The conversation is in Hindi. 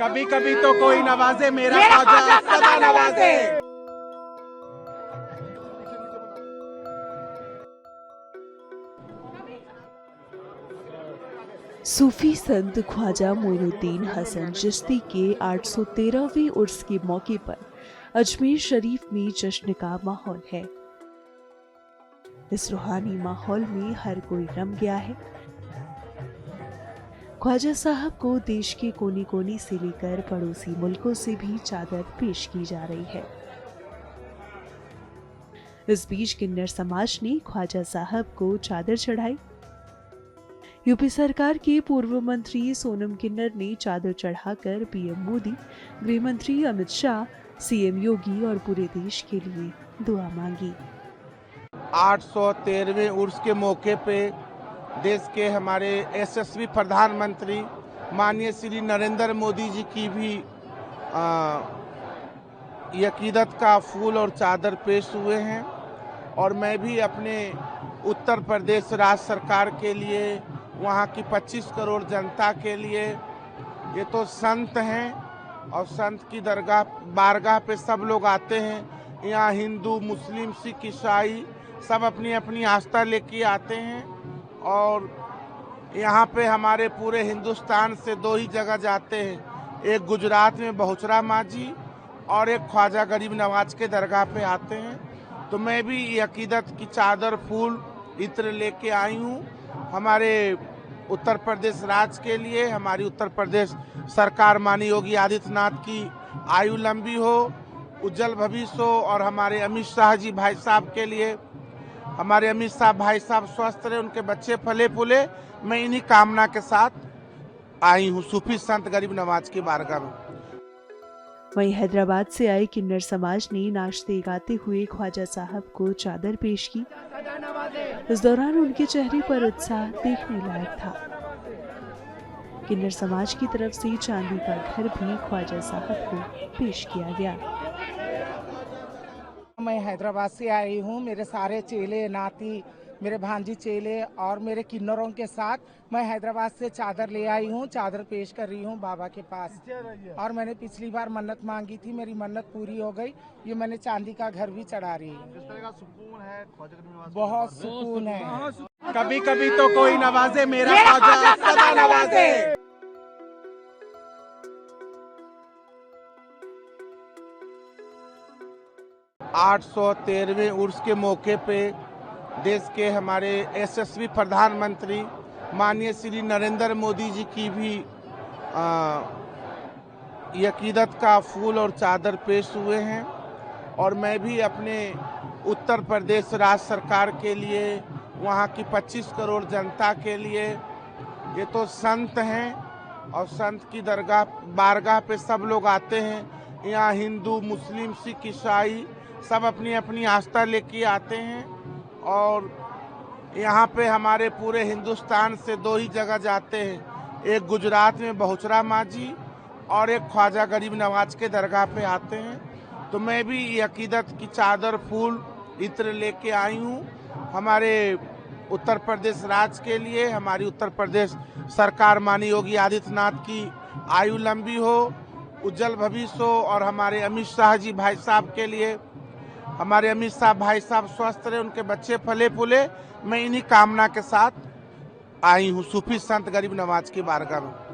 कभी कभी तो कोई नवाजे मेरा ख्वाजा सदा नवाजे। सूफी संत ख्वाजा मोइनुद्दीन हसन चिश्ती के 813वें उर्स के मौके पर अजमेर शरीफ में जश्न का माहौल है। इस रूहानी माहौल में हर कोई रम गया है। ख्वाजा साहब को देश के कोने कोने से लेकर पड़ोसी मुल्कों से भी चादर पेश की जा रही है। इस बीच किन्नर समाज ने ख्वाजा साहब को चादर चढ़ाई। यूपी सरकार के पूर्व मंत्री सोनम किन्नर ने चादर चढ़ाकर पीएम मोदी, गृह मंत्री अमित शाह, सीएम योगी और पूरे देश के लिए दुआ मांगी। 813वें उर्स के मौके पे देश के हमारे यशस्वी प्रधानमंत्री माननीय श्री नरेंद्र मोदी जी की भी अकीदत का फूल और चादर पेश हुए हैं। और मैं भी अपने उत्तर प्रदेश राज्य सरकार के लिए, वहाँ की 25 करोड़ जनता के लिए, ये तो संत हैं और संत की दरगाह बारगाह पे सब लोग आते हैं। यहाँ हिंदू, मुस्लिम, सिख, ईसाई सब अपनी अपनी आस्था लेके आते हैं। और यहाँ पे हमारे पूरे हिंदुस्तान से 2 ही जगह जाते हैं, एक गुजरात में बहुचरा मांझी और एक ख्वाजा गरीब नवाज के दरगाह पे आते हैं। तो मैं भी ये अकीदत की चादर, फूल, इत्र लेके आई हूँ हमारे उत्तर प्रदेश राज्य के लिए। हमारी उत्तर प्रदेश सरकार माननीय योगी आदित्यनाथ की आयु लंबी हो, उज्जवल भविष्य हो, और हमारे अमित शाह जी भाई साहब के लिए, हमारे अमित शाह भाई साहब स्वस्थ रहे, उनके बच्चे फले फूले, मैं इन्हीं कामना के साथ आई हूँ सूफी संत गरीब नवाज की बारगाह में। वहीं हैदराबाद से आए किन्नर समाज ने नाचते गाते हुए ख्वाजा साहब को चादर पेश की। इस दौरान उनके चेहरे पर उत्साह देखने लायक था। किन्नर समाज की तरफ से चांदी का घर भी ख्वाजा साहब को पेश किया गया। मैं हैदराबाद से आई हूँ। मेरे सारे चेले, नाती, मेरे भांजी चेले और मेरे किन्नरों के साथ मैं हैदराबाद से चादर ले आई हूँ। चादर पेश कर रही हूँ बाबा के पास। और मैंने पिछली बार मन्नत मांगी थी, मेरी मन्नत पूरी हो गई। ये मैंने चांदी का घर भी चढ़ा रही हूँ। किस तरह का सुकून है बहुत सुकून है। कभी कभी तो कोई नवाजे मेरा ख्वाजा सदा नवाजे। 813वें उर्स के मौके पे देश के हमारे यशस्वी प्रधानमंत्री माननीय श्री नरेंद्र मोदी जी की भी अकीदत का फूल और चादर पेश हुए हैं। और मैं भी अपने उत्तर प्रदेश राज्य सरकार के लिए, वहाँ की 25 करोड़ जनता के लिए, ये तो संत हैं और संत की दरगाह बारगाह पे सब लोग आते हैं। यहाँ हिंदू, मुस्लिम, सिख, ईसाई सब अपनी अपनी आस्था लेके आते हैं। और यहाँ पे हमारे पूरे हिंदुस्तान से 2 ही जगह जाते हैं, एक गुजरात में बहुचरा मांझी और एक ख्वाजा गरीब नवाज के दरगाह पे आते हैं। तो मैं भी ये अकीदत की चादर, फूल, इत्र लेके आई हूँ हमारे उत्तर प्रदेश राज्य के लिए। हमारी उत्तर प्रदेश सरकार माननीय योगी आदित्यनाथ की आयु लंबी हो, उज्जवल भविष्य हो, और हमारे अमित शाह जी भाई साहब के लिए, हमारे अमित शाह भाई साहब स्वस्थ रहे, उनके बच्चे फले फूले, मैं इन्हीं कामना के साथ आई हूँ सूफी संत गरीब नवाज की बारगाह में।